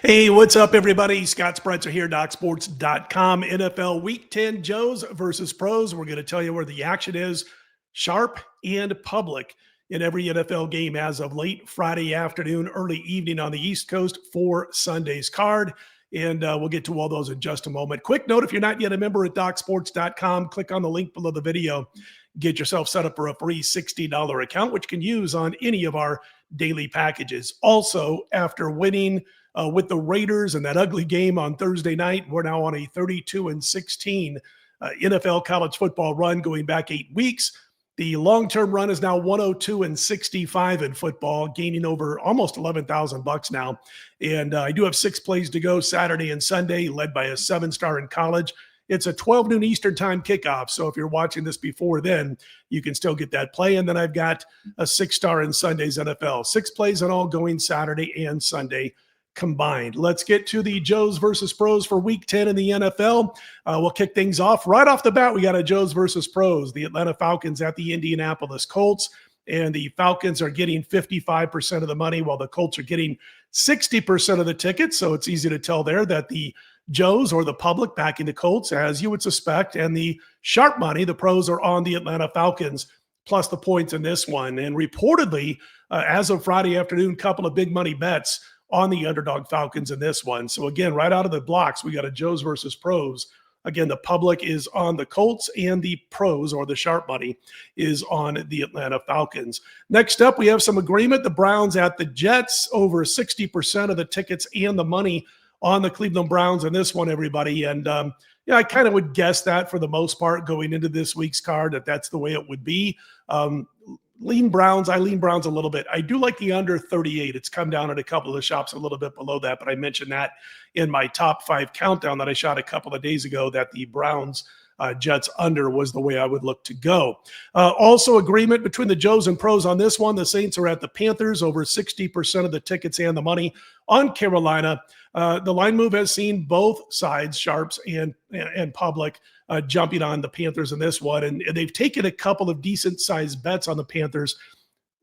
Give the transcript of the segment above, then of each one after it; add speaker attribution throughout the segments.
Speaker 1: Hey, what's up, everybody? Scott Spreitzer here, DocSports.com. NFL Week 10 Joes versus Pros. We're going to tell you where the action is, sharp and public, in every NFL game as of late Friday afternoon, early evening on the East Coast for Sunday's card. And we'll get to all those in just a moment. Quick note, if you're not yet a member at DocSports.com, click on the link below the video. Get yourself set up for a free $60 account, which you can use on any of our daily packages. Also, after winning with the Raiders and that ugly game on Thursday night, we're now on a 32-16 NFL college football run going back 8 weeks. The long-term run is now 102-65 in football, gaining over almost $11,000 now. And I do have 6 plays to go Saturday and Sunday, led by a 7-star in college. It's a 12 noon Eastern time kickoff. So if you're watching this before then, you can still get that play. And then I've got a 6-star in Sunday's NFL. 6 plays in all going Saturday and Sunday combined. Let's get to the Joes versus Pros for Week 10 in the NFL. We'll kick things off right off the bat. We got a Joes versus Pros. The Atlanta Falcons at the Indianapolis Colts, and the Falcons are getting 55% of the money while the Colts are getting 60% of the tickets. So it's easy to tell there that the Joes, or the public, backing the Colts, as you would suspect, and the sharp money, the Pros, are on the Atlanta Falcons plus the points in this one. And reportedly, as of Friday afternoon, a couple of big money bets on the underdog Falcons in this one. So again, right out of the blocks, we got a Joes versus Pros. Again, the public is on the Colts, and the Pros, or the sharp money, is on the Atlanta Falcons. Next up, we have some agreement. The Browns at the Jets, over 60% of the tickets and the money on the Cleveland Browns in this one, everybody. And I kind of would guess that for the most part going into this week's card, that's the way it would be. Lean Browns. I lean Browns a little bit. I do like the under 38. It's come down at a couple of the shops a little bit below that, but I mentioned that in my top 5 countdown that I shot a couple of days ago, that the Browns Jets under was the way I would look to go. Also, agreement between the Joes and Pros on this one. The Saints are at the Panthers, over 60% of the tickets and the money on Carolina. The line move has seen both sides, sharps and public, jumping on the Panthers in this one. And they've taken a couple of decent-sized bets on the Panthers.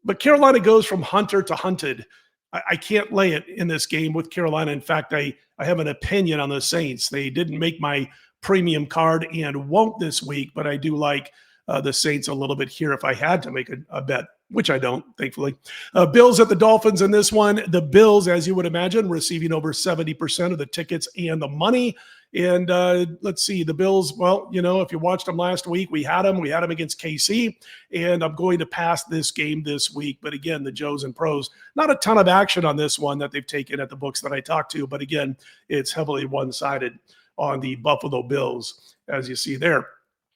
Speaker 1: But Carolina goes from hunter to hunted. I can't lay it in this game with Carolina. In fact, I have an opinion on the Saints. They didn't make my premium card and won't this week, but I do like the Saints a little bit here if I had to make a bet, which I don't, thankfully. Bills at the Dolphins in this one. The Bills, as you would imagine, receiving over 70% of the tickets and the money. And let's see, the Bills, well, if you watched them last week, we had them against KC, and I'm going to pass this game this week. But again, the Joes and Pros, not a ton of action on this one that they've taken at the books that I talked to, but again, it's heavily one-sided on the Buffalo Bills, as you see there.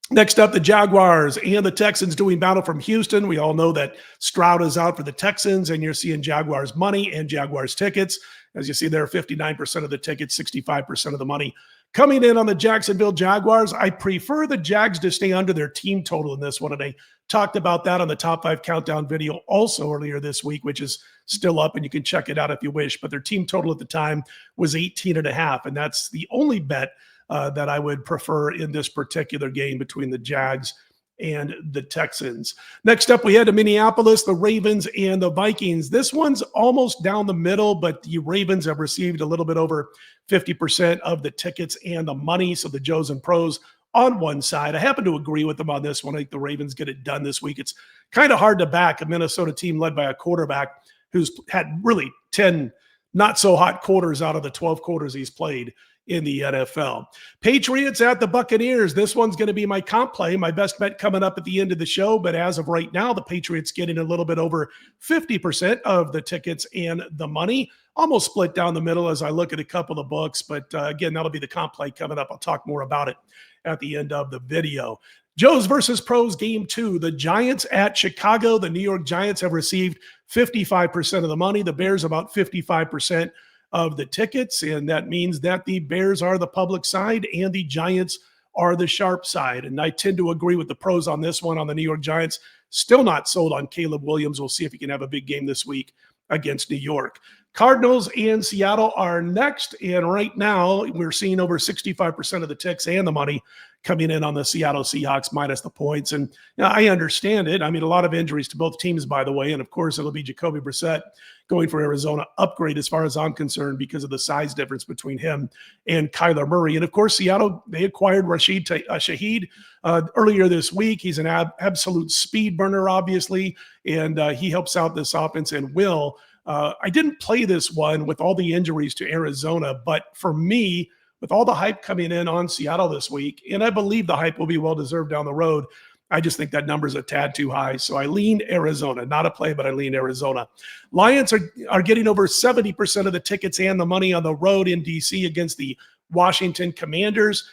Speaker 1: Next up, the Jaguars and the Texans doing battle from Houston. We all know that Stroud is out for the Texans, and you're seeing Jaguars money and Jaguars tickets. As you see there, 59% of the tickets, 65% of the money coming in on the Jacksonville Jaguars. I prefer the Jags to stay under their team total in this one, and I talked about that on the top 5 countdown video also earlier this week, which is still up, and you can check it out if you wish. But their team total at the time was 18.5, and that's the only bet that I would prefer in this particular game between the Jags and the Texans. Next up, we head to Minneapolis, the Ravens and the Vikings. This one's almost down the middle, but the Ravens have received a little bit over 50% of the tickets and the money. So the Joes and Pros on one side. I happen to agree with them on this one. I think the Ravens get it done this week. It's kind of hard to back a Minnesota team led by a quarterback who's had really 10 not so hot quarters out of the 12 quarters he's played in the NFL. Patriots at the Buccaneers. This one's going to be my comp play, my best bet coming up at the end of the show. But as of right now, the Patriots getting a little bit over 50% of the tickets and the money. Almost split down the middle as I look at a couple of books. But again, that'll be the comp play coming up. I'll talk more about it at the end of the video. Joes versus Pros game 2. The Giants at Chicago. The New York Giants have received 55% of the money. The Bears about 55% of the tickets, and that means that the Bears are the public side and the Giants are the sharp side. And I tend to agree with the Pros on this one on the New York Giants. Still not sold on Caleb Williams. We'll see if he can have a big game this week against New York. Cardinals and Seattle are next, and right now we're seeing over 65% of the ticks and the money coming in on the Seattle Seahawks minus the points. And I understand it. I mean, a lot of injuries to both teams, by the way. And of course, it'll be Jacoby Brissett going for Arizona upgrade as far as I'm concerned because of the size difference between him and Kyler Murray. And of course, Seattle, they acquired Rashid Shaheed earlier this week. He's an absolute speed burner, obviously, and he helps out this offense and will. I didn't play this one with all the injuries to Arizona, but for me, with all the hype coming in on Seattle this week, and I believe the hype will be well-deserved down the road, I just think that number is a tad too high. So I lean Arizona. Not a play, but I lean Arizona. Lions are getting over 70% of the tickets and the money on the road in D.C. against the Washington Commanders.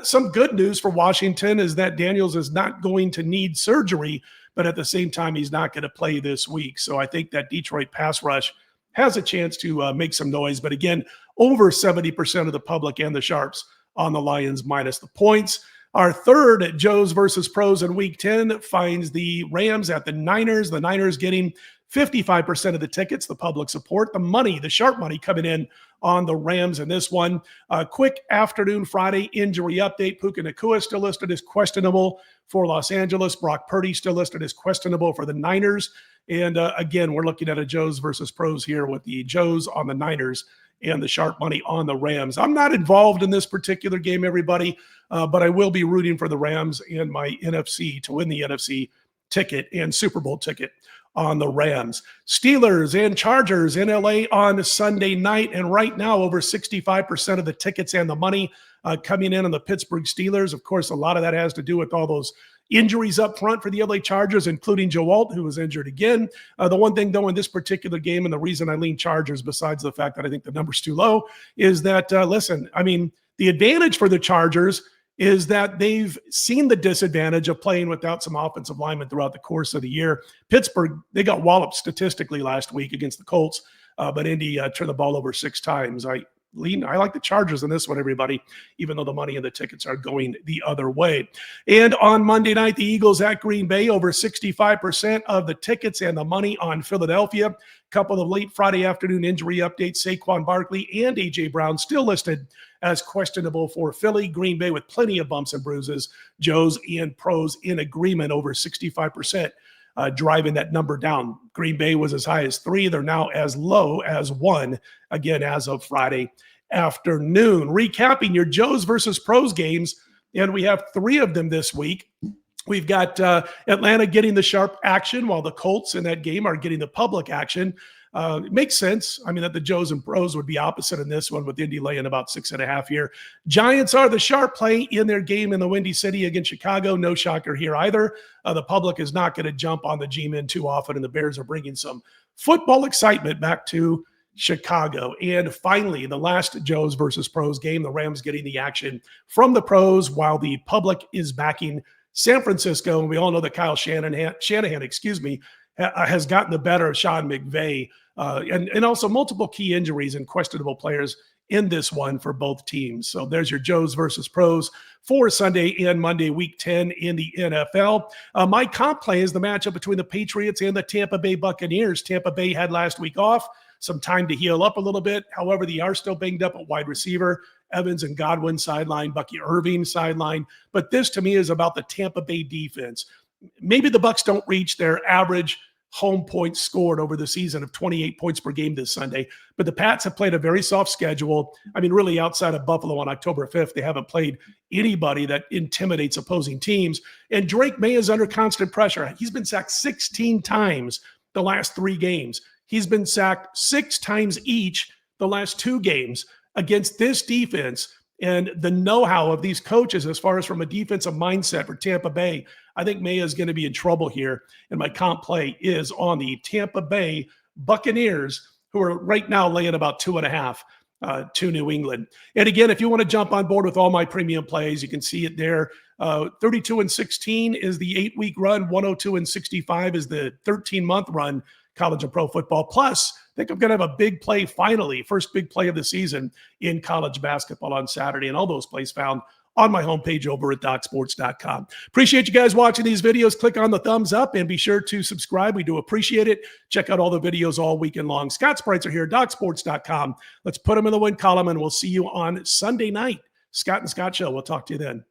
Speaker 1: Some good news for Washington is that Daniels is not going to need surgery, but at the same time, he's not going to play this week. So I think that Detroit pass rush has a chance to make some noise. But again, over 70% of the public and the sharps on the Lions minus the points. Our third at Joe's versus Pros in Week 10 finds the Rams at the Niners. The Niners getting 55% of the tickets, the public support, the money, the sharp money coming in on the Rams in this one. Quick afternoon Friday injury update. Puka Nacua still listed as questionable for Los Angeles. Brock Purdy still listed as questionable for the Niners. And again, we're looking at a Joe's versus Pros here with the Joe's on the Niners and the sharp money on the Rams. I'm not involved in this particular game, everybody, but I will be rooting for the Rams and my NFC to win the NFC ticket and Super Bowl ticket on the Rams. Steelers and Chargers in LA on Sunday night. And right now, over 65% of the tickets and the money coming in on the Pittsburgh Steelers. Of course, a lot of that has to do with all those injuries up front for the LA Chargers, including Joe Alt, who was injured again. The one thing, though, in this particular game, and the reason I lean Chargers, besides the fact that I think the number's too low, is that, listen, I mean, the advantage for the Chargers is that they've seen the disadvantage of playing without some offensive linemen throughout the course of the year. Pittsburgh, they got walloped statistically last week against the Colts, but Indy turned the ball over 6 times. I like the Chargers in this one, everybody, even though the money and the tickets are going the other way. And on Monday night, the Eagles at Green Bay, over 65% of the tickets and the money on Philadelphia. Couple of late Friday afternoon injury updates. Saquon Barkley and A.J. Brown still listed as questionable for Philly. Green Bay with plenty of bumps and bruises. Joe's and Pros in agreement, over 65%. Driving that number down. Green Bay was as high as 3. They're now as low as 1, again, as of Friday afternoon. Recapping your Joe's versus Pros games, and we have 3 of them this week. We've got Atlanta getting the sharp action while the Colts in that game are getting the public action. It makes sense. I mean, that the Joes and Pros would be opposite in this one with Indy laying about 6.5 here. Giants are the sharp play in their game in the Windy City against Chicago. No shocker here either. The public is not going to jump on the G-men too often, and the Bears are bringing some football excitement back to Chicago. And finally, the last Joes versus Pros game, the Rams getting the action from the Pros while the public is backing San Francisco. And we all know that Kyle Shanahan, has gotten the better of Sean McVay, and also multiple key injuries and questionable players in this one for both teams. So there's your Joes versus Pros for Sunday and Monday, Week 10 in the NFL. My comp play is the matchup between the Patriots and the Tampa Bay Buccaneers. Tampa Bay had last week off, some time to heal up a little bit. However, they are still banged up at wide receiver. Evans and Godwin sideline, Bucky Irving sideline. But this to me is about the Tampa Bay defense. Maybe the Bucs don't reach their average home points scored over the season of 28 points per game this Sunday, but the Pats have played a very soft schedule. I mean, really outside of Buffalo on October 5th, they haven't played anybody that intimidates opposing teams. And Drake May is under constant pressure. He's been sacked 16 times the last 3 games. He's been sacked 6 times each the last 2 games against this defense. And the know-how of these coaches as far as from a defensive mindset for Tampa Bay, I think May is going to be in trouble here. And my comp play is on the Tampa Bay Buccaneers, who are right now laying about 2.5 to New England. And again, if you want to jump on board with all my premium plays, you can see it there. 32-16 is the 8-week run. 102-65 is the 13-month run, college and pro football. Plus, I think I'm going to have a big play finally, first big play of the season in college basketball on Saturday. And all those plays found on my homepage over at DocSports.com. Appreciate you guys watching these videos. Click on the thumbs up and be sure to subscribe. We do appreciate it. Check out all the videos all weekend long. Scott Spreitzer here, DocSports.com. Let's put them in the win column, and we'll see you on Sunday night. Scott and Scott Show. We'll talk to you then.